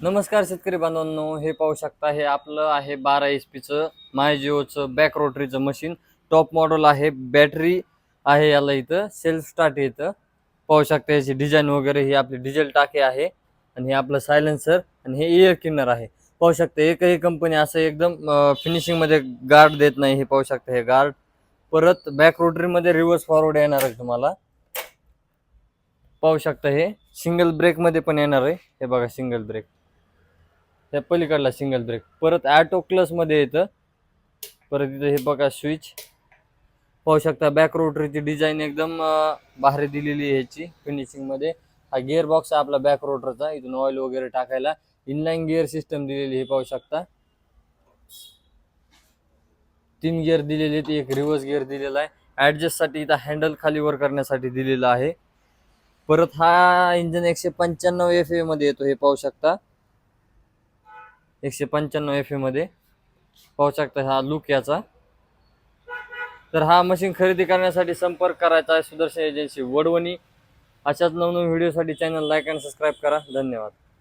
नमस्कार शेतकरी बांधवांनो, हे पाहू शकता हे आपलं आहे 12 HP मायजिओचं बॅक रोटरीचं मशीन. टॉप मॉडेल आहे. बॅटरी आहे याला, इथं सेल्फ स्टार्ट येतं. पाहू शकता याची डिझाईन वगैरे. ही आपली डिझेल टाके आहे आणि हे आपलं सायलेन्सर आणि हे एअर क्लिनर आहे. पाहू शकता एकही कंपनी असं एकदम फिनिशिंगमध्ये गार्ड देत नाही. हे पाहू शकता हे गार्ड. परत बॅक रोटरीमध्ये रिव्हर्स फॉरवर्ड येणार आहे तुम्हाला. पाहू शकता हे सिंगल ब्रेकमध्ये पण येणार आहे. हे बघा सिंगल ब्रेक, त्या पलीकडला सिंगल ब्रेक. परत ॲटो क्लसमध्ये येतं. परत इथं हे बघा स्विच. पाहू शकता बॅक रोटरीची डिझाईन एकदम भारी दिलेली आहे ह्याची फिनिशिंगमध्ये. हा गिअर बॉक्स आहे आपला बॅक रोटरचा, इथून ऑइल वगैरे टाकायला. इनलाईन गिअर सिस्टम दिलेली हे पाहू शकता. 3 गिअर दिलेले आहेत, एक रिव्हर्स गिअर दिलेला आहे. ॲडजस्टसाठी इथं हँडल खाली वर करण्यासाठी दिलेला आहे. परत हा इंजन 195 FA मध्ये येतो. हे पाहू शकता 195 FA मध्ये. पाहू शकता हा लुक याचा. तर हा मशीन खरेदी करण्यासाठी संपर्क करायचा आहे सुदर्शन एजन्सी वडवणी. अशाच नवनवीन व्हिडिओसाठी चॅनल लाईक आणि सबस्क्राईब करा. धन्यवाद.